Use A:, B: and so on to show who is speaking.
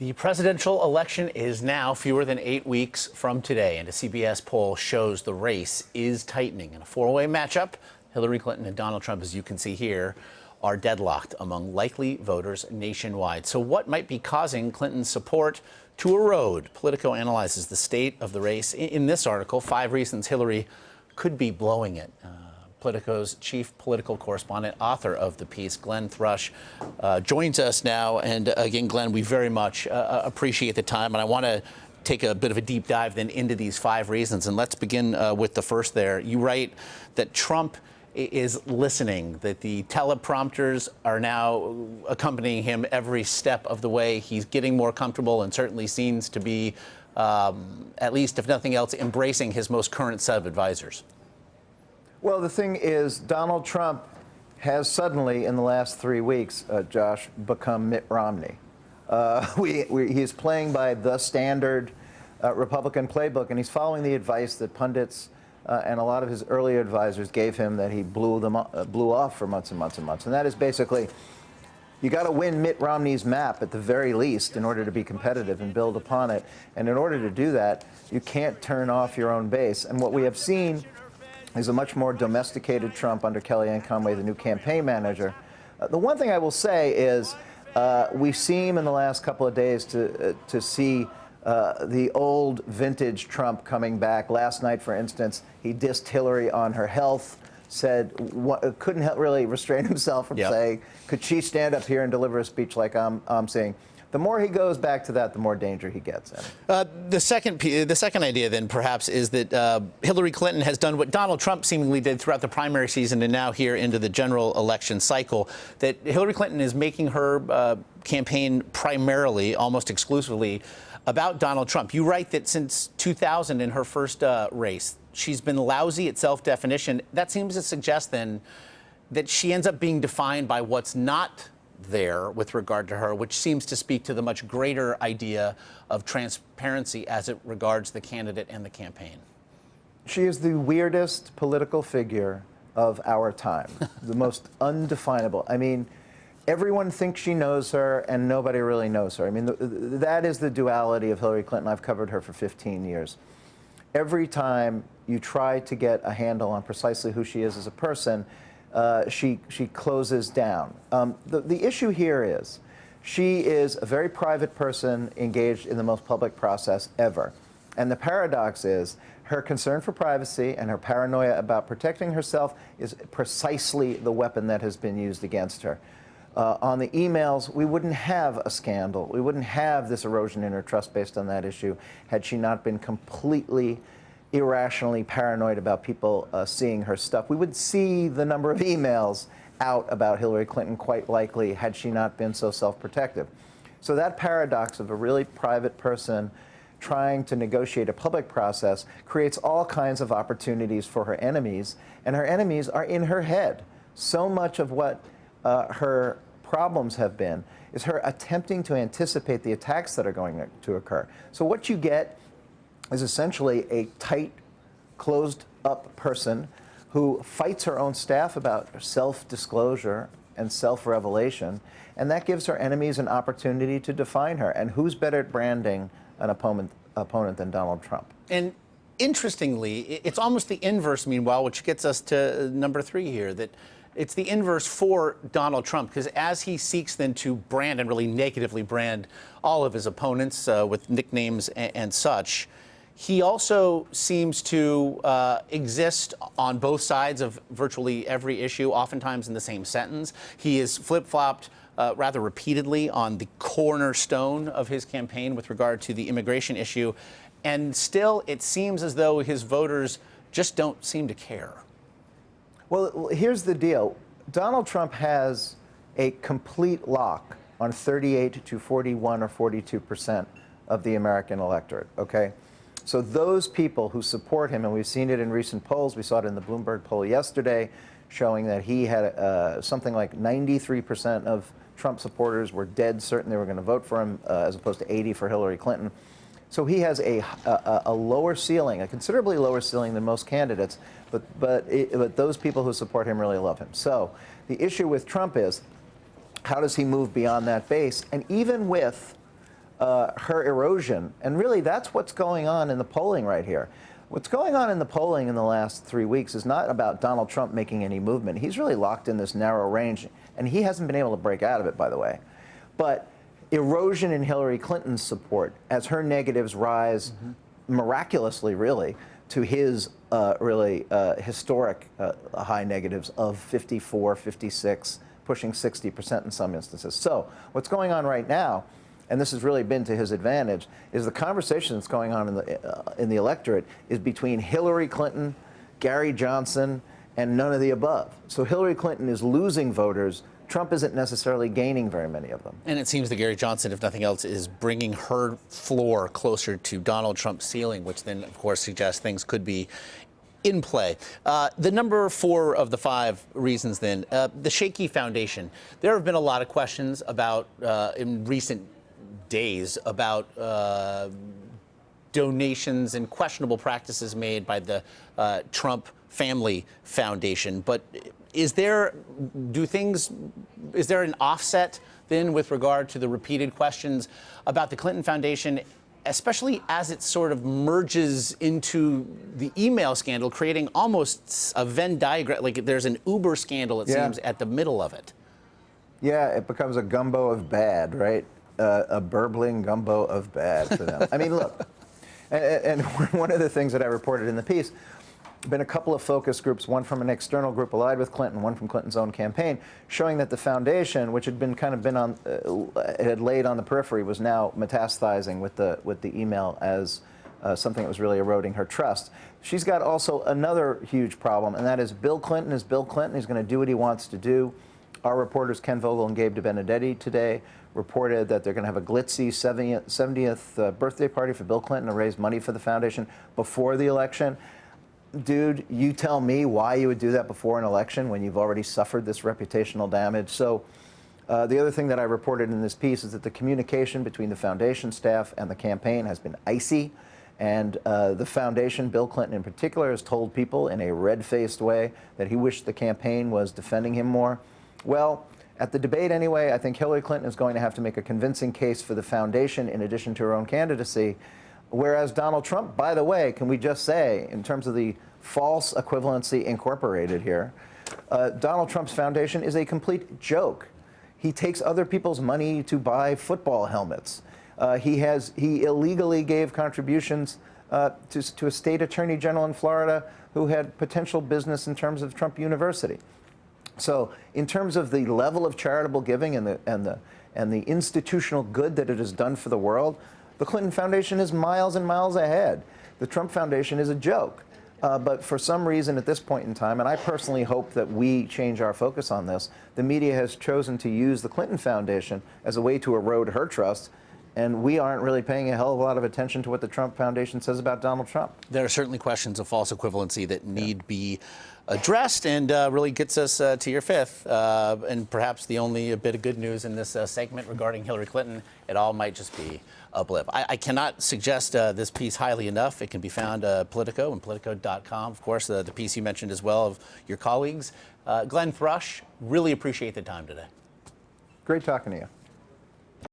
A: The presidential election is now fewer than 8 weeks from today, and a CBS poll shows the race is tightening. In a four-way matchup, Hillary Clinton and Donald Trump, as you can see here, are deadlocked among likely voters nationwide. So what might be causing Clinton's support to erode? Politico analyzes the state of the race in this article, 5 reasons Hillary could be blowing it. Politico's chief political correspondent, author of the piece, Glenn Thrush, joins us now. And again, Glenn, we very much appreciate the time. And I want to take a bit of a deep dive then into these 5 reasons. And let's begin with the first there. You write that Trump is listening, that the teleprompters are now accompanying him every step of the way. He's getting more comfortable and certainly seems to be, at least if nothing else, embracing his most current set of advisors.
B: Well, the thing is, Donald Trump has suddenly, in the last 3 weeks, Josh, become Mitt Romney. He's playing by the standard Republican playbook, and he's following the advice that pundits and a lot of his early advisors gave him that he blew off for months and months and months. And that is basically, you got to win Mitt Romney's map at the very least in order to be competitive and build upon it. And in order to do that, you can't turn off your own base. And what we have seen is a much more domesticated Trump under Kellyanne Conway, the new campaign manager. The one thing I will say is we seem in the last couple of days to see the old vintage Trump coming back. Last night, for instance, he dissed Hillary on her health, said couldn't really restrain himself from saying, could she stand up here and deliver a speech like I'm saying? The more he goes back to that, the more danger he gets in.
A: The second idea, then, perhaps, is that Hillary Clinton has done what Donald Trump seemingly did throughout the primary season and now here into the general election cycle, that Hillary Clinton is making her campaign primarily, almost exclusively, about Donald Trump. You write that since 2000 in her first race, she's been lousy at self-definition. That seems to suggest, then, that she ends up being defined by what's not there with regard to her, which seems to speak to the much greater idea of transparency as it regards the candidate and the campaign.
B: She is the weirdest political figure of our time, the most undefinable. I mean, everyone thinks she knows her, and nobody really knows her. I mean, that is the duality of Hillary Clinton. I've covered her for 15 years. Every time you try to get a handle on precisely who she is as a person, she closes down. The issue here is she is a very private person engaged in the most public process ever. And the paradox is her concern for privacy and her paranoia about protecting herself is precisely the weapon that has been used against her. On the emails, we wouldn't have a scandal. We wouldn't have this erosion in her trust based on that issue had she not been completely irrationally paranoid about people seeing her stuff. We would see the number of emails out about Hillary Clinton quite likely had she not been so self-protective. So that paradox of a really private person trying to negotiate a public process creates all kinds of opportunities for her enemies, and her enemies are in her head. So much of what her problems have been is her attempting to anticipate the attacks that are going to occur. So what you get is essentially a tight, closed-up person who fights her own staff about self-disclosure and self-revelation, and that gives her enemies an opportunity to define her. And who's better at branding an opponent than Donald Trump?
A: And interestingly, it's almost the inverse, meanwhile, which gets us to number 3 here, that it's the inverse for Donald Trump, because as he seeks then to brand and really negatively brand all of his opponents with nicknames and such, he also seems to exist on both sides of virtually every issue, oftentimes in the same sentence. He is flip-flopped rather repeatedly on the cornerstone of his campaign with regard to the immigration issue. And still, it seems as though his voters just don't seem to care.
B: Well, here's the deal. Donald Trump has a complete lock on 38 to 41 or 42% of the American electorate, okay? So those people who support him, and we've seen it in recent polls, we saw it in the Bloomberg poll yesterday, showing that he had something like 93% of Trump supporters were dead certain they were going to vote for him, as opposed to 80 for Hillary Clinton. So he has a lower ceiling, a considerably lower ceiling than most candidates, but those people who support him really love him. So the issue with Trump is, how does he move beyond that base? And even with her erosion. And really, that's what's going on in the polling right here. What's going on in the polling in the last 3 weeks is not about Donald Trump making any movement. He's really locked in this narrow range, and he hasn't been able to break out of it, by the way. But erosion in Hillary Clinton's support as her negatives rise miraculously, really, to his historic high negatives of 54, 56, pushing 60% in some instances. So what's going on right now, and this has really been to his advantage, is the conversation that's going on in the electorate is between Hillary Clinton, Gary Johnson, and none of the above. So Hillary Clinton is losing voters. Trump isn't necessarily gaining very many of them. And
A: it seems that Gary Johnson, if nothing else, is bringing her floor closer to Donald Trump's ceiling, which then, of course, suggests things could be in play. The number 4 of the 5 reasons, then, the shaky foundation. There have been a lot of questions about, in recent days, about donations and questionable practices made by the Trump Family Foundation. But is there an offset then with regard to the repeated questions about the Clinton Foundation, especially as it sort of merges into the email scandal, creating almost a Venn diagram, like there's an Uber scandal, it seems, at the middle of it?
B: Yeah, it becomes a gumbo of bad, right? A burbling gumbo of bad for them. I mean, look, and one of the things that I reported in the piece, been a couple of focus groups, one from an external group allied with Clinton, one from Clinton's own campaign, showing that the foundation, which had been had laid on the periphery, was now metastasizing with the email as something that was really eroding her trust. She's got also another huge problem, and that is Bill Clinton is Bill Clinton. He's going to do what he wants to do. Our reporters Ken Vogel and Gabe DeBenedetti today reported that they're going to have a glitzy 70th birthday party for Bill Clinton to raise money for the foundation before the election. Dude, you tell me why you would do that before an election when you've already suffered this reputational damage. So the other thing that I reported in this piece is that the communication between the foundation staff and the campaign has been icy. And the foundation, Bill Clinton in particular, has told people in a red-faced way that he wished the campaign was defending him more. Well, at the debate anyway, I think Hillary Clinton is going to have to make a convincing case for the foundation in addition to her own candidacy. Whereas Donald Trump, by the way, can we just say, in terms of the false equivalency incorporated here, Donald Trump's foundation is a complete joke. He takes other people's money to buy football helmets. He illegally gave contributions to a state attorney general in Florida who had potential business in terms of Trump University. So in terms of the level of charitable giving and the institutional good that it has done for the world, the Clinton Foundation is miles and miles ahead. The Trump Foundation is a joke. But for some reason at this point in time, and I personally hope that we change our focus on this, the media has chosen to use the Clinton Foundation as a way to erode her trust, and we aren't really paying a hell of a lot of attention to what the Trump Foundation says about Donald Trump.
A: There are certainly questions of false equivalency that need be addressed, and really gets us to your 5th, and perhaps the only bit of good news in this segment regarding Hillary Clinton. It all might just be a blip. I cannot suggest this piece highly enough. It can be found Politico and Politico.com. Of course, the piece you mentioned as well of your colleagues. Glenn Thrush, really appreciate the time today.
B: Great talking to you.